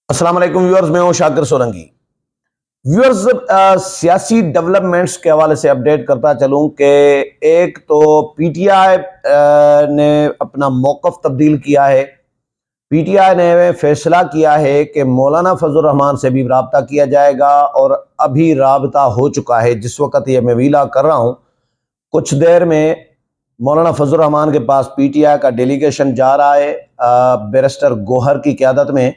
अस्सलाम वालेकुम व्यूअर्स, मैं हूं शाकिर सोलंकी। व्यूअर्स, सियासी डेवलपमेंट्स के हवाले से अपडेट करता चलूं कि एक तो पीटीआई ने अपना मौक़िफ़ तब्दील किया है। पीटीआई ने फैसला किया है कि मौलाना फजल रहमान से भी रब्ता किया जाएगा और अभी रब्ता हो चुका है। जिस वक्त ये मैं वीला कर रहा हूं, कुछ देर में मौलाना फजल रहमान के पास पीटीआई का डेलीगेशन जा रहा है बैरिस्टर गौहर की क़यादत में।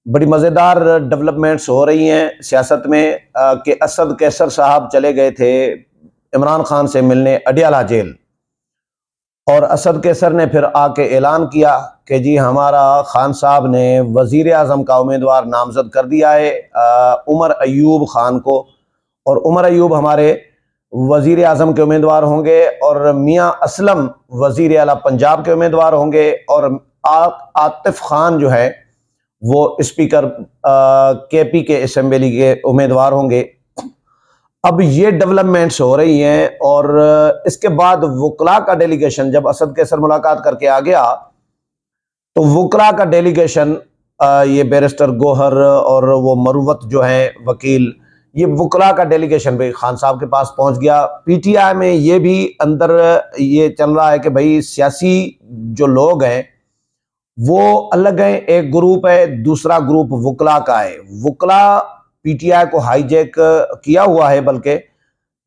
बड़ी मज़ेदार डेवलपमेंट्स हो रही हैं सियासत में कि असद कैसर साहब चले गए थे इमरान खान से मिलने अडियाला जेल, और असद कैसर ने फिर आके ऐलान किया कि जी हमारा खान साहब ने वज़ीर आज़म का उम्मीदवार नामज़द कर दिया है उमर अयूब खान को, और उमर अयूब हमारे वज़ीर आज़म के उम्मीदवार होंगे और मियाँ असलम वज़ीर आला पंजाब के उम्मीदवार होंगे, और आतिफ खान जो है वो स्पीकर केपी के असेंबली के उम्मीदवार होंगे। अब ये डेवलपमेंट्स हो रही हैं, और इसके बाद वकला का डेलीगेशन जब असद कैसर मुलाकात करके आ गया तो वकला का डेलीगेशन ये बैरिस्टर गौहर और वो मरूवत जो है वकील, ये वकला का डेलीगेशन भी खान साहब के पास पहुंच गया। पीटीआई में ये भी अंदर ये चल रहा है कि भाई सियासी जो लोग हैं वो अलग हैं, एक ग्रुप है, दूसरा ग्रुप वकला का है। वकला पीटीआई को हाईजैक किया हुआ है, बल्कि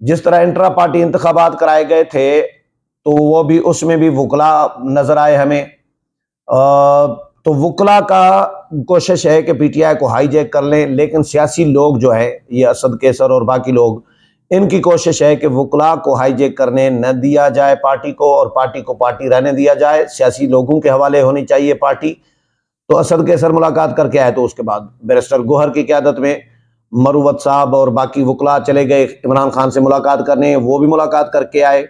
जिस तरह इंट्रा पार्टी इंतखाबात कराए गए थे तो वो भी उसमें भी वकला नजर आए हमें। तो वकला का कोशिश है कि पीटीआई को हाईजैक कर लें, लेकिन सियासी लोग जो है ये असद कैसर और बाकी लोग, इनकी कोशिश है कि वकला को हाईजैक करने न दिया जाए पार्टी को, और पार्टी को पार्टी रहने दिया जाए, सियासी लोगों के हवाले होनी चाहिए पार्टी। तो असद कैसर मुलाकात करके आए, तो उसके बाद बैरिस्टर गौहर की क़यादत में मरूवत साहब और बाकी वकला चले गए इमरान खान से मुलाकात करने, वो भी मुलाकात करके आए।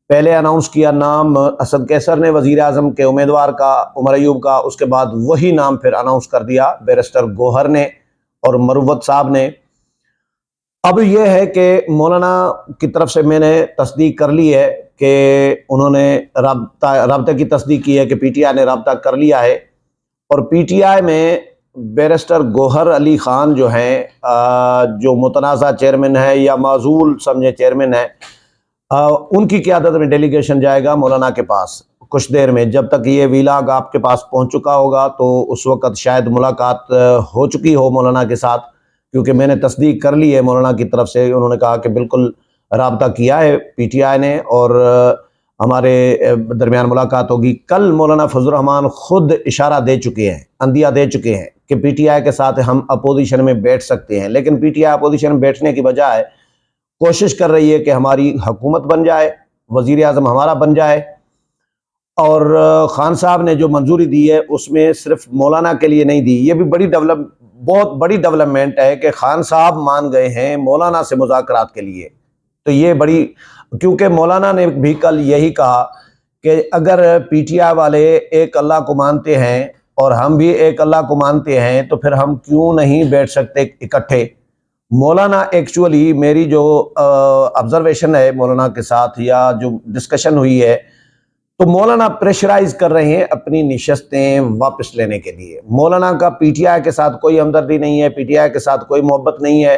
पहले अनाउंस किया नाम असद कैसर ने वज़ीर आज़म के उम्मीदवार का, उमर अयूब का, उसके बाद वही नाम फिर अनाउंस कर दिया बैरिस्टर गौहर ने और मरूवत साहब ने। अब यह है कि मौलाना की तरफ से मैंने तस्दीक कर ली है कि उन्होंने राब्ते की तस्दीक की है कि पीटीआई ने राब्ता कर लिया है, और पीटीआई में बैरिस्टर गौहर अली ख़ान जो हैं जो मुतनाज़ा चेयरमैन है या माजूल समझे चेयरमैन है, उनकी क़यादत में डेलीगेशन जाएगा मौलाना के पास कुछ देर में। जब तक ये वीलाग आपके पास पहुंच चुका होगा तो उस वक़्त शायद मुलाकात हो चुकी हो मौलाना के साथ, क्योंकि मैंने तस्दीक कर ली है मौलाना की तरफ से। उन्होंने कहा कि बिल्कुल राब्ता किया है पीटीआई ने और हमारे दरमियान मुलाकात होगी। कल मौलाना फजल रहमान खुद इशारा दे चुके हैं, अंदिया दे चुके हैं कि पीटीआई के साथ हम अपोजिशन में बैठ सकते हैं, लेकिन पीटीआई अपोजिशन में बैठने की बजाय कोशिश कर रही है कि हमारी हुकूमत बन जाए, वज़ीर आज़म हमारा बन जाए। और खान साहब ने जो मंजूरी दी है उसमें सिर्फ मौलाना के लिए नहीं दी। ये भी बहुत बड़ी डेवलपमेंट है कि खान साहब मान गए हैं मौलाना से मुज़ाकरात के लिए। तो ये बड़ी, क्योंकि मौलाना ने भी कल यही कहा कि अगर पीटीआई वाले एक अल्लाह को मानते हैं और हम भी एक अल्लाह को मानते हैं तो फिर हम क्यों नहीं बैठ सकते इकट्ठे। मौलाना एक्चुअली मेरी जो ऑब्जर्वेशन है मौलाना के साथ या जो डिस्कशन हुई है, तो मौलाना प्रेशराइज कर रहे हैं अपनी निशस्तें वापस लेने के लिए। मौलाना का पीटीआई के साथ कोई हमदर्दी नहीं है, पीटीआई के साथ कोई मोहब्बत नहीं है।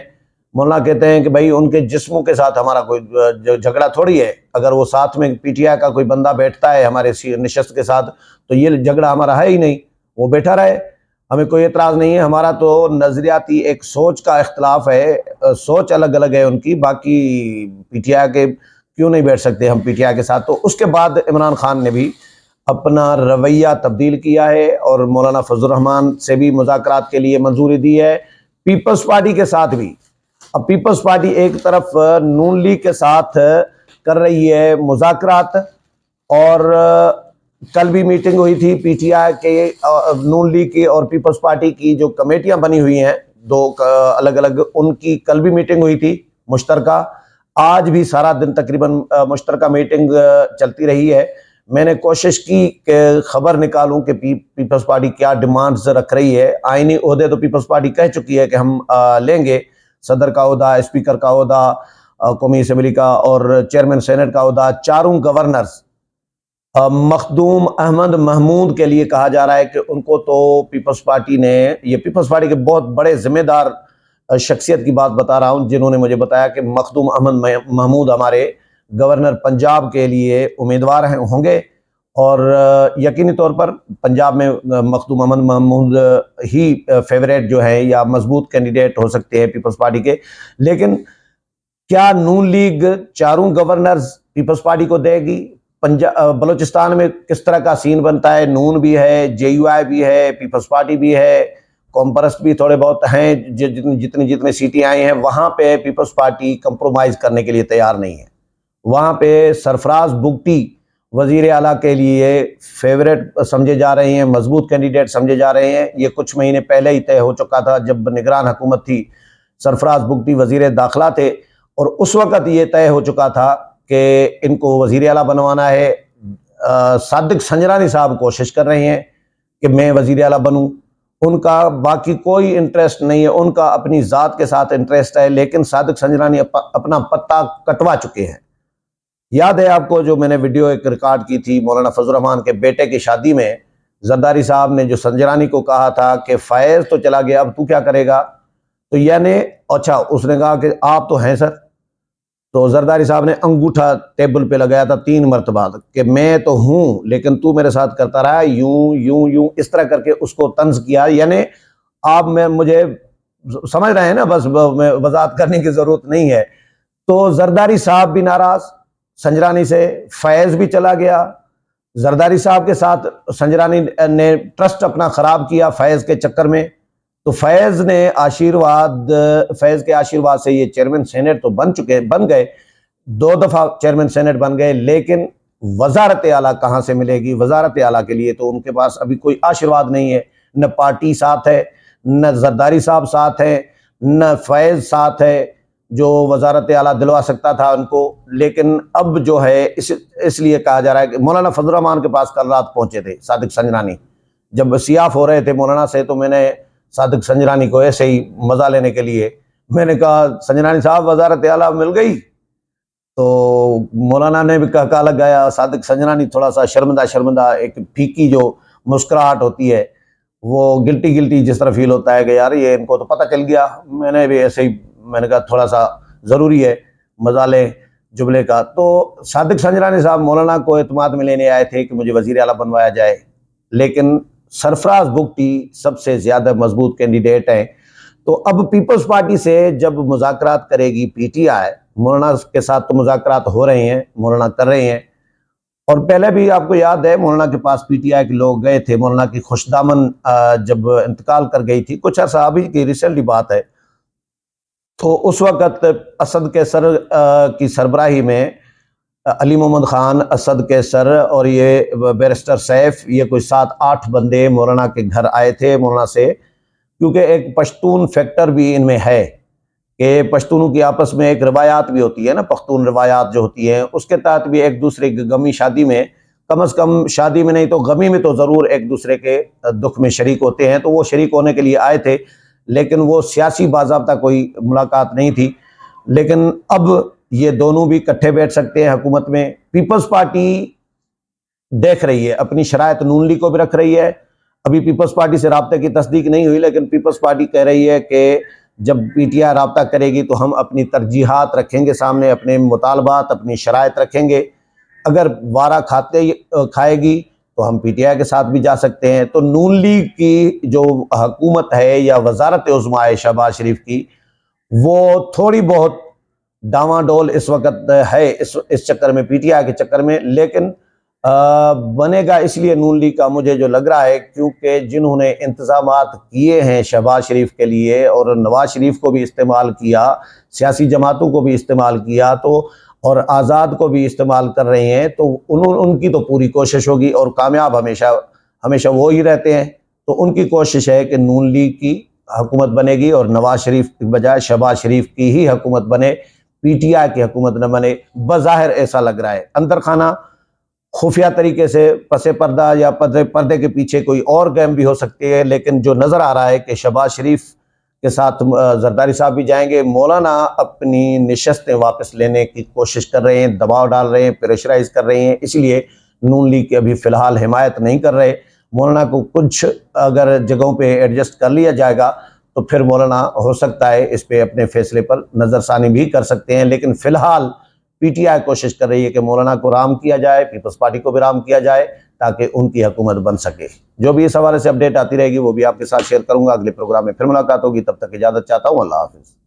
मौलाना कहते हैं कि भाई उनके जिस्मों के साथ हमारा कोई झगड़ा थोड़ी है। अगर वो साथ में पीटीआई का कोई बंदा बैठता है हमारे निशस्त के साथ तो ये झगड़ा हमारा है ही नहीं, वो बैठा रहे, हमें कोई एतराज़ नहीं है। हमारा तो नज़रियाती एक सोच का इख्तलाफ है, सोच अलग अलग है उनकी, बाकी पीटीआई के क्यों नहीं बैठ सकते हम पीटीआई के साथ। तो उसके बाद इमरान खान ने भी अपना रवैया तब्दील किया है और मौलाना फजल रहमान से भी मुज़ाकरात के लिए मंजूरी दी है, पीपल्स पार्टी के साथ भी। अब पीपल्स पार्टी एक तरफ नून लीग के साथ कर रही है मुज़ाकरात, और कल भी मीटिंग हुई थी पीटीआई के नून लीग की और पीपल्स पार्टी की जो कमेटियां बनी हुई हैं दो अलग अलग, उनकी कल भी मीटिंग हुई थी मुश्तरका। आज भी सारा दिन तकरीबन मुश्तरका मीटिंग चलती रही है। मैंने कोशिश की कि खबर निकालूं कि पीपल्स पार्टी क्या डिमांड्स रख रही है। आईनी ओहदे तो पीपल्स पार्टी कह चुकी है कि हम लेंगे, सदर का ओहदा, स्पीकर का ओहदा कौमी असम्बली का और चेयरमैन सेनेट का ओहदा, चारों गवर्नर्स मखदूम अहमद महमूद के लिए कहा जा रहा है कि उनको तो पीपल्स पार्टी ने, ये पीपल्स पार्टी के बहुत बड़े जिम्मेदार शख्सियत की बात बता रहा हूं, जिन्होंने मुझे बताया कि मखदूम अहमद महमूद हमारे गवर्नर पंजाब के लिए उम्मीदवार होंगे और यकीनी तौर पर पंजाब में मखदूम अहमद महमूद ही फेवरेट जो है या मजबूत कैंडिडेट हो सकते हैं पीपल्स पार्टी के। लेकिन क्या नून लीग चारों गवर्नर्स पीपल्स पार्टी को देगी? पंजाब बलूचिस्तान में किस तरह का सीन बनता है? नून भी है, जेयूआई भी है, पीपल्स पार्टी भी है, कॉमपरस्ट भी थोड़े बहुत हैं। जितनी जितनी सीटें आई हैं वहां पे पीपल्स पार्टी कंप्रोमाइज करने के लिए तैयार नहीं है। वहां पे सरफराज बुगटी वजीर आला के लिए फेवरेट समझे जा रहे हैं, मजबूत कैंडिडेट समझे जा रहे हैं। ये कुछ महीने पहले ही तय हो चुका था जब निगरान हुकूमत थी, सरफराज बुगटी वजीर दाखिला थे और उस वक़्त ये तय हो चुका था कि इनको वजीर आला बनवाना है। सादिक संजरानी साहब कोशिश कर रहे हैं कि मैं वजीर आला बनूं, उनका बाकी कोई इंटरेस्ट नहीं है, उनका अपनी ज़ात के साथ इंटरेस्ट है, लेकिन सादिक संजरानी अपना पत्ता कटवा चुके हैं। याद है आपको जो मैंने वीडियो एक रिकॉर्ड की थी मौलाना फजल रहमान के बेटे की शादी में, जरदारी साहब ने जो संजरानी को कहा था कि फैज़ तो चला गया, अब तू क्या करेगा? तो यानी अच्छा, उसने कहा कि आप तो हैं सर। तो जरदारी साहब ने अंगूठा टेबल पे लगाया था 3 मरतबा कि मैं तो हूं लेकिन तू मेरे साथ करता रहा यूं यूं यूं, इस तरह करके उसको तंज किया। यानी आप मैं मुझे समझ रहे हैं ना, बस मैं वजाहत करने की जरूरत नहीं है। तो जरदारी साहब भी नाराज संजरानी से, फैज भी चला गया जरदारी साहब के साथ। संजरानी ने ट्रस्ट अपना खराब किया फैज के चक्कर में। तो फैज के आशीर्वाद से ये चेयरमैन सेनेट तो बन गए, 2 दफा चेयरमैन सेनेट बन गए, लेकिन वजारत आला कहां से मिलेगी? वजारत आला के लिए तो उनके पास अभी कोई आशीर्वाद नहीं है, न पार्टी साथ है, न जरदारी साहब साथ है, न फैज साथ है जो वजारत आला दिलवा सकता था उनको। लेकिन अब जो है इसलिए कहा जा रहा है कि मौलाना फजल रहमान के पास कल रात पहुंचे थे सादिक संजरानी, जब सियाफ हो रहे थे मौलाना से, तो मैंने सादिक संजरानी को ऐसे ही मजा लेने के लिए मैंने कहा, संजरानी साहब वजारत आला मिल गई? तो मौलाना ने भी कहा लगाया। सादिक संजरानी थोड़ा सा शर्मिंदा, एक फीकी जो मुस्कुराहट होती है, वो गिल्टी जिस तरह फील होता है कि यार ये इनको तो पता चल गया। मैंने भी ऐसे ही मैंने कहा थोड़ा सा ज़रूरी है मजा लें जुमले का। तो सादिक संजरानी साहब मौलाना को एतमाद में लेने आए थे कि मुझे वजीर आला बनवाया जाए, लेकिन सरफराज बुगटी सबसे ज़्यादा मजबूत कैंडिडेट हैं। तो अब पीपल्स पार्टी से जब मुज़ाकरात करेगी पीटीआई, मौलाना के साथ तो मुज़ाकरात हो रहे हैं, मौलाना कर रहे हैं, और पहले भी आपको याद है मौलाना के पास पीटीआई के लोग गए थे। मौलाना की खुशदामन जब इंतकाल कर गई थी, कुछ अर्सा अभी की रिसेंटली बात है, तो उस वक़्त असद के सर की सरबराही में अली मोहम्मद खान, असद के सर और ये बैरिस्टर सैफ, ये कोई 7-8 बंदे मौलाना के घर आए थे मौलाना से, क्योंकि एक पश्तून फैक्टर भी इनमें है कि पश्तूनों की आपस में एक रवायात भी होती है ना, पख्तून रवायात जो होती हैं, उसके तहत भी एक दूसरे की गमी शादी में, कम से कम शादी में नहीं तो गमी में तो ज़रूर एक दूसरे के दुख में शरीक होते हैं। तो वो शरीक होने के लिए आए थे, लेकिन वो सियासी बाज़ाब्ता कोई मुलाकात नहीं थी। लेकिन अब ये दोनों भी इकट्ठे बैठ सकते हैं हुकूमत में। पीपल्स पार्टी देख रही है, अपनी शरायत नून लीग को भी रख रही है। अभी पीपल्स पार्टी से राब्ते की तस्दीक नहीं हुई, लेकिन पीपल्स पार्टी कह रही है कि जब पीटीआई राब्ता करेगी तो हम अपनी तरजीहात रखेंगे सामने, अपने मुतालबात, अपनी शरायत रखेंगे। अगर वारा खाएगी तो हम पीटीआई के साथ भी जा सकते हैं। तो नून लीग की जो हुकूमत है या वजारत उज़्मा है शहबाज शरीफ की, वो थोड़ी बहुत डावाडोल इस वक्त है इस चक्कर में, पीटीआई के चक्कर में। लेकिन बनेगा इसलिए नून लीग का मुझे जो लग रहा है, क्योंकि जिन्होंने इंतजामात किए हैं शहबाज शरीफ के लिए और नवाज शरीफ को भी इस्तेमाल किया, सियासी जमातों को भी इस्तेमाल किया, तो और आज़ाद को भी इस्तेमाल कर रहे हैं, तो उनकी तो पूरी कोशिश होगी और कामयाब हमेशा वो ही रहते हैं। तो उनकी कोशिश है कि नून लीग की हुकूमत बनेगी और नवाज शरीफ की बजाय शहबाज शरीफ की ही हुकूमत बने, पीटीआई की हुकूमत न बने। बज़ाहिर ऐसा लग रहा है, अंदर खाना खुफिया तरीके से पसे पर्दा या पर्दे के पीछे कोई और गेम भी हो सकती है, लेकिन जो नज़र आ रहा है कि शहबाज शरीफ के साथ जरदारी साहब भी जाएंगे। मौलाना अपनी नशस्तें वापस लेने की कोशिश कर रहे हैं, दबाव डाल रहे हैं, प्रेशराइज कर रहे हैं, इसलिए नून लीग की अभी फ़िलहाल हिमायत नहीं कर रहे। मौलाना को कुछ अगर जगहों पे एडजस्ट कर लिया जाएगा तो फिर मौलाना हो सकता है इस पे अपने फैसले पर नज़रसानी भी कर सकते हैं, लेकिन फ़िलहाल पीटीआई कोशिश कर रही है कि मौलाना को राम किया जाए, पीपल्स पार्टी को भी राम किया जाए ताकि उनकी हुकूमत बन सके। जो भी इस हवाले से अपडेट आती रहेगी वो भी आपके साथ शेयर करूंगा। अगले प्रोग्राम में फिर मुलाकात होगी, तब तक इजाज़त चाहता हूँ। अल्लाह हाफिज़।